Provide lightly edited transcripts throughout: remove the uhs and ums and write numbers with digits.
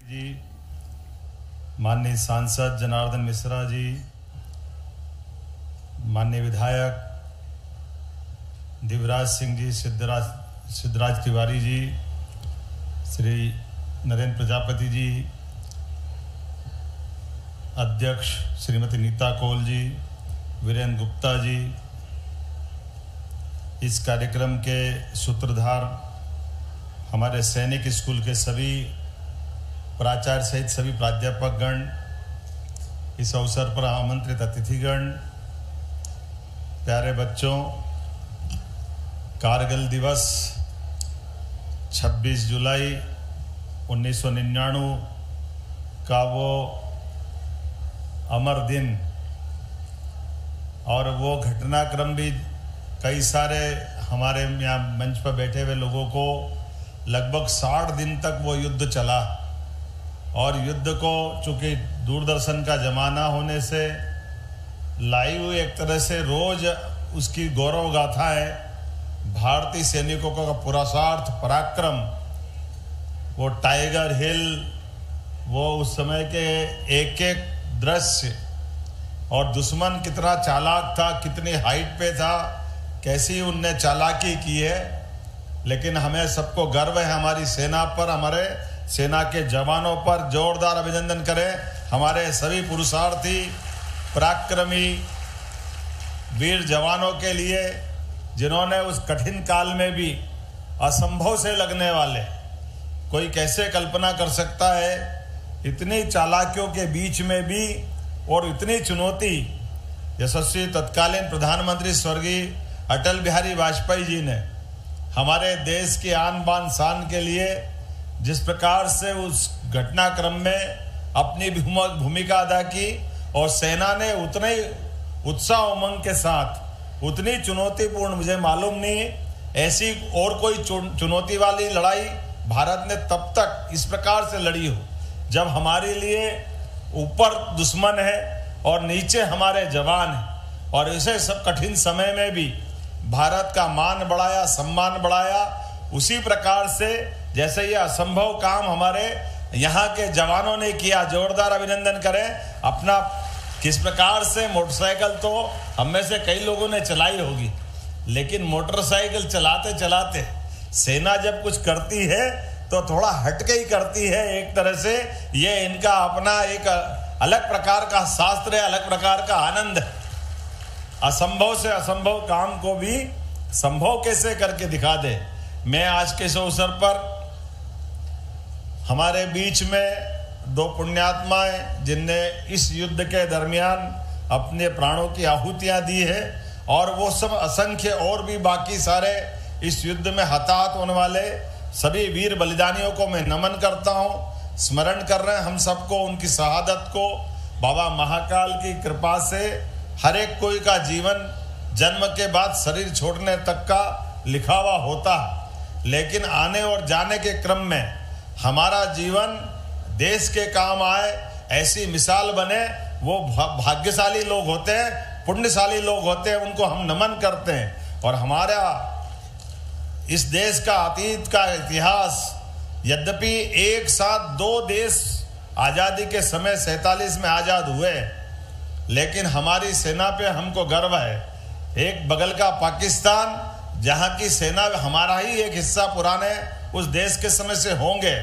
जी, माननीय सांसद जनार्दन मिश्रा जी, माननीय विधायक दिवराज सिंह जी, सिद्धराज तिवारी जी, श्री नरेंद्र प्रजापति जी, अध्यक्ष श्रीमती नीता कौल जी, वीरेंद्र गुप्ता जी, इस कार्यक्रम के सूत्रधार हमारे सैनिक स्कूल के सभी प्राचार्य सहित सभी प्राध्यापकगण, इस अवसर पर आमंत्रित अतिथिगण, प्यारे बच्चों, कारगिल दिवस 26 जुलाई 1999 का वो अमर दिन और वो घटनाक्रम भी कई सारे हमारे यहाँ मंच पर बैठे हुए लोगों को लगभग 60 दिन तक वो युद्ध चला और युद्ध को चूँकि दूरदर्शन का ज़माना होने से लाइव एक तरह से रोज उसकी गौरव गाथा है, भारतीय सैनिकों का पुरुषार्थ पराक्रम, वो टाइगर हिल, वो उस समय के एक एक दृश्य और दुश्मन कितना चालाक था, कितनी हाइट पे था, कैसी उनने चालाकी की है। लेकिन हमें सबको गर्व है हमारी सेना पर, हमारे सेना के जवानों पर। जोरदार अभिनंदन करें हमारे सभी पुरुषार्थी पराक्रमी वीर जवानों के लिए, जिन्होंने उस कठिन काल में भी असंभव से लगने वाले, कोई कैसे कल्पना कर सकता है, इतनी चालाकियों के बीच में भी और इतनी चुनौती यशस्वी तत्कालीन प्रधानमंत्री स्वर्गीय अटल बिहारी वाजपेयी जी ने हमारे देश की आन बान शान के लिए जिस प्रकार से उस घटनाक्रम में अपनी भूमिका अदा की और सेना ने उतने ही उत्साह उमंग के साथ, उतनी चुनौतीपूर्ण, मुझे मालूम नहीं ऐसी और कोई चुनौती वाली लड़ाई भारत ने तब तक इस प्रकार से लड़ी हो, जब हमारे लिए ऊपर दुश्मन है और नीचे हमारे जवान हैं, और इसे सब कठिन समय में भी भारत का मान बढ़ाया, सम्मान बढ़ाया। उसी प्रकार से जैसे ये असंभव काम हमारे यहाँ के जवानों ने किया, जोरदार अभिनंदन करें अपना। किस प्रकार से मोटरसाइकिल तो हम में से कई लोगों ने चलाई होगी, लेकिन मोटरसाइकिल चलाते चलाते सेना जब कुछ करती है तो थोड़ा हटके ही करती है एक तरह से। ये इनका अपना एक अलग प्रकार का शास्त्र है, अलग प्रकार का आनंद है। असंभव से असंभव काम को भी संभव कैसे करके दिखा दे। मैं आज के इस अवसर पर हमारे बीच में दो पुण्यात्माएं जिनने इस युद्ध के दरमियान अपने प्राणों की आहुतियां दी है, और वो सब असंख्य और भी बाकी सारे इस युद्ध में हताहत होने वाले सभी वीर बलिदानियों को मैं नमन करता हूं, स्मरण कर रहे हैं हम सबको उनकी शहादत को। बाबा महाकाल की कृपा से हर एक कोई का जीवन जन्म के बाद शरीर छोड़ने तक का लिखा हुआ होता है, लेकिन आने और जाने के क्रम में हमारा जीवन देश के काम आए, ऐसी मिसाल बने, वो भाग्यशाली लोग होते हैं, पुण्यशाली लोग होते हैं, उनको हम नमन करते हैं। और हमारा इस देश का अतीत का इतिहास, यद्यपि एक साथ दो देश आज़ादी के समय 47 में आज़ाद हुए, लेकिन हमारी सेना पे हमको गर्व है। एक बगल का पाकिस्तान, जहाँ की सेना हमारा ही एक हिस्सा पुराने उस देश के समय से होंगे,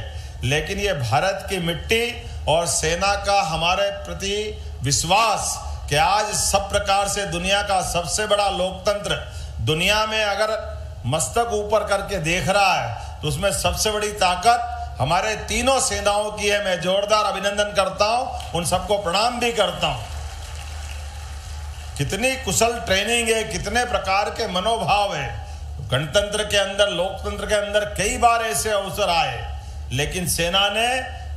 लेकिन ये भारत की मिट्टी और सेना का हमारे प्रति विश्वास कि आज सब प्रकार से दुनिया का सबसे बड़ा लोकतंत्र दुनिया में अगर मस्तक ऊपर करके देख रहा है तो उसमें सबसे बड़ी ताकत हमारे तीनों सेनाओं की है। मैं जोरदार अभिनंदन करता हूं, उन सबको प्रणाम भी करता हूं। कितनी कुशल ट्रेनिंग है, कितने प्रकार के मनोभाव है। गणतंत्र के अंदर, लोकतंत्र के अंदर कई बार ऐसे अवसर आए, लेकिन सेना ने,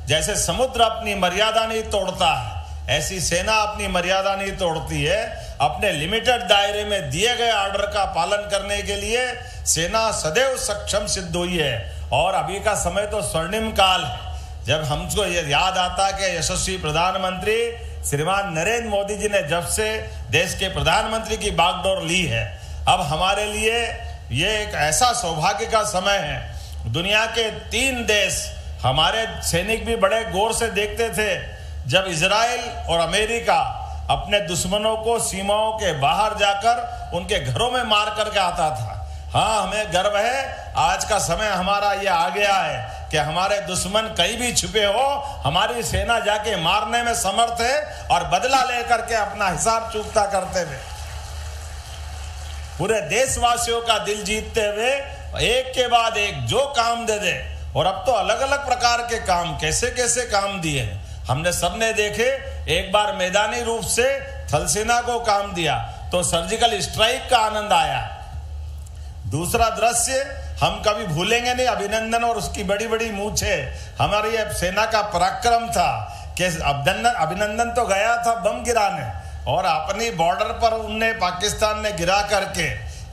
जैसे समुद्र अपनी मर्यादा नहीं तोड़ता है, ऐसी सेना अपनी मर्यादा नहीं तोड़ती है। अपने लिमिटेड दायरे में दिए गए ऑर्डर का पालन करने के लिए सेना सदैव सक्षम सिद्ध हुई है। और अभी का समय तो स्वर्णिम काल है, जब हमको ये याद आता कि यशस्वी प्रधानमंत्री श्रीमान नरेंद्र मोदी जी ने जब से देश के प्रधानमंत्री की बागडोर ली है, अब हमारे लिए ये एक ऐसा सौभाग्य का समय है। दुनिया के 3 देश हमारे सैनिक भी बड़े गौर से देखते थे जब इजराइल और अमेरिका अपने दुश्मनों को सीमाओं के बाहर जाकर उनके घरों में मार करके आता था। हाँ, हमें गर्व है, आज का समय हमारा ये आ गया है कि हमारे दुश्मन कहीं भी छुपे हो, हमारी सेना जाके मारने में समर्थ है और बदला लेकर के अपना हिसाब चुकता करते हुए पूरे देशवासियों का दिल जीतते हुए एक के बाद एक जो काम दे दे। और अब तो अलग अलग प्रकार के काम, कैसे कैसे काम दिए हैं हमने सबने देखे। एक बार मैदानी रूप से थल सेना को काम दिया तो सर्जिकल स्ट्राइक का आनंद आया। दूसरा दृश्य हम कभी भूलेंगे नहीं, अभिनंदन और उसकी बड़ी बड़ी मूंछें। हमारी सेना का पराक्रम था कि अभिनंदन तो गया था बम गिराने और अपनी बॉर्डर पर उनने पाकिस्तान ने गिरा करके,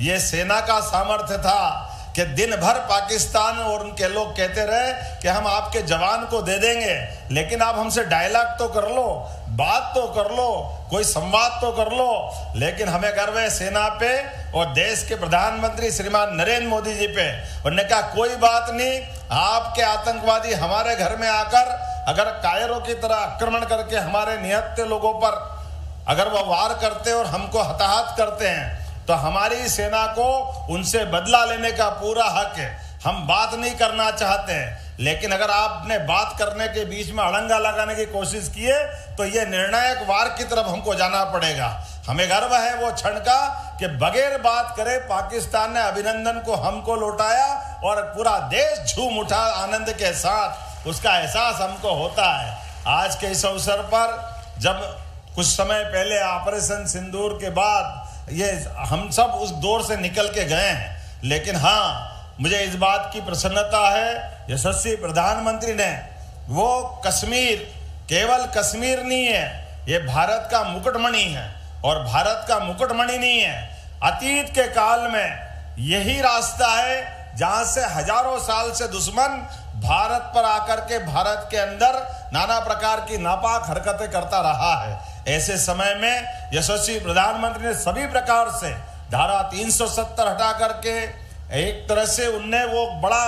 ये सेना का सामर्थ्य था कि दिन भर पाकिस्तान और उनके लोग कहते रहे कि हम आपके जवान को दे देंगे, लेकिन आप हमसे डायलॉग तो कर लो, बात तो कर लो, कोई संवाद तो कर लो। लेकिन हमें गर्व है सेना पे और देश के प्रधानमंत्री श्रीमान नरेंद्र मोदी जी पे। उन्होंने कहा कोई बात नहीं, आपके आतंकवादी हमारे घर में आकर अगर कायरों की तरह आक्रमण करके हमारे निहत्थे लोगों पर अगर वो वार करते और हमको हताहत करते हैं तो हमारी सेना को उनसे बदला लेने का पूरा हक है। हम बात नहीं करना चाहते हैं, लेकिन अगर आपने बात करने के बीच में अड़ंगा लगाने की कोशिश की है तो ये निर्णायक वार की तरफ हमको जाना पड़ेगा। हमें गर्व है वो क्षण का कि बगैर बात करे पाकिस्तान ने अभिनंदन को हमको लौटाया और पूरा देश झूम उठा आनंद के साथ। उसका एहसास हमको होता है। आज के इस अवसर पर जब कुछ समय पहले ऑपरेशन सिंदूर के बाद ये हम सब उस दौर से निकल के गए हैं, लेकिन हाँ, मुझे इस बात की प्रसन्नता है यशस्वी प्रधानमंत्री ने वो कश्मीर, केवल कश्मीर नहीं है, ये भारत का मुकुटमणि है। और भारत का मुकुटमणि नहीं है, अतीत के काल में यही रास्ता है जहां से हजारों साल से दुश्मन भारत पर आकर के भारत के अंदर नाना प्रकार की नापाक हरकतें करता रहा है। ऐसे समय में यशस्वी प्रधानमंत्री ने सभी प्रकार से धारा 370 हटा करके एक तरह से उनने वो बड़ा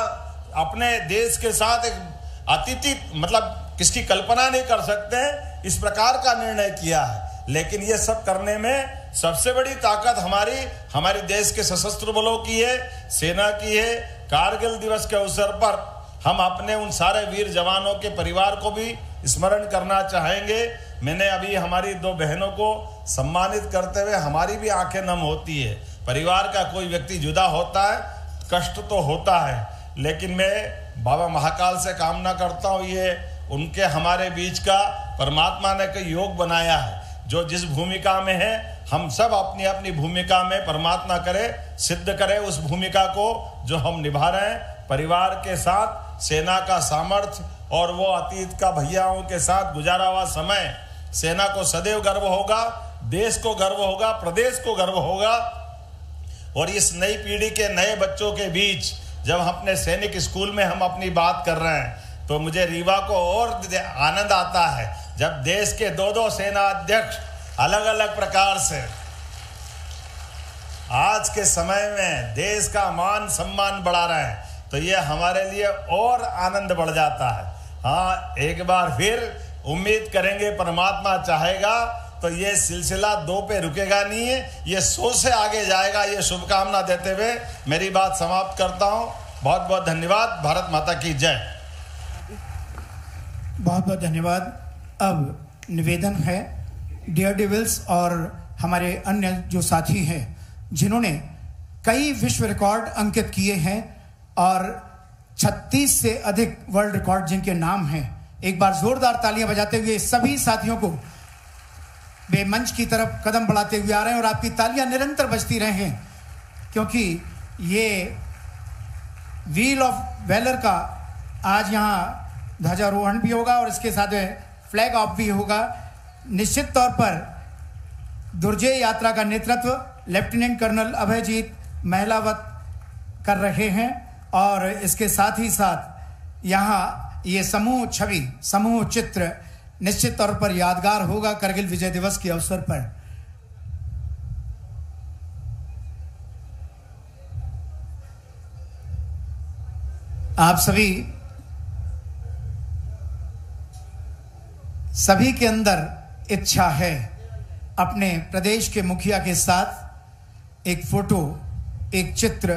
अपने देश के साथ एक अतिथि, मतलब किसकी कल्पना नहीं कर सकते, इस प्रकार का निर्णय किया है। लेकिन ये सब करने में सबसे बड़ी ताकत हमारी देश के सशस्त्र बलों की है, सेना की है। कारगिल दिवस के अवसर पर हम अपने उन सारे वीर जवानों के परिवार को भी स्मरण करना चाहेंगे। मैंने अभी हमारी 2 बहनों को सम्मानित करते हुए हमारी भी आंखें नम होती है। परिवार का कोई व्यक्ति जुदा होता है, कष्ट तो होता है, लेकिन मैं बाबा महाकाल से कामना करता हूँ ये उनके हमारे बीच का परमात्मा ने कोई योग बनाया है। जो जिस भूमिका में है हम सब अपनी अपनी भूमिका में परमात्मा करे सिद्ध करे उस भूमिका को जो हम निभा रहे हैं परिवार के साथ। सेना का सामर्थ्य और वो अतीत का भैयाओं के साथ गुजारा हुआ समय सेना को सदैव गर्व होगा, देश को गर्व होगा, प्रदेश को गर्व होगा। और इस नई पीढ़ी के नए बच्चों के बीच जब हम अपने सैनिक स्कूल में हम अपनी बात कर रहे हैं तो मुझे रीवा को और आनंद आता है जब देश के 2 सेना अध्यक्ष अलग अलग प्रकार से आज के समय में देश का मान सम्मान बढ़ा रहे हैं, तो ये हमारे लिए और आनंद बढ़ जाता है। हाँ, एक बार फिर उम्मीद करेंगे परमात्मा चाहेगा तो ये सिलसिला 2 पे रुकेगा नहीं है, ये 100 से आगे जाएगा। ये शुभकामना देते हुए मेरी बात समाप्त करता हूँ। बहुत बहुत धन्यवाद। भारत माता की जय। बहुत बहुत धन्यवाद। अब निवेदन है डियर डेविल्स और हमारे अन्य जो साथी हैं जिन्होंने कई विश्व रिकॉर्ड अंकित किए हैं और 36 से अधिक वर्ल्ड रिकॉर्ड जिनके नाम हैं, एक बार जोरदार तालियां बजाते हुए सभी साथियों को वे मंच की तरफ कदम बढ़ाते हुए आ रहे हैं और आपकी तालियां निरंतर बजती रहें क्योंकि ये व्हील ऑफ वैलर का आज यहाँ ध्वजारोहण भी होगा और इसके साथ फ्लैग ऑफ भी होगा। निश्चित तौर पर दुर्जय यात्रा का नेतृत्व लेफ्टिनेंट कर्नल अभयजीत महिलावत कर रहे हैं और इसके साथ ही साथ यहाँ ये समूह छवि, समूह चित्र निश्चित तौर पर यादगार होगा करगिल विजय दिवस के अवसर पर। आप सभी सभी के अंदर इच्छा है अपने प्रदेश के मुखिया के साथ एक फोटो, एक चित्र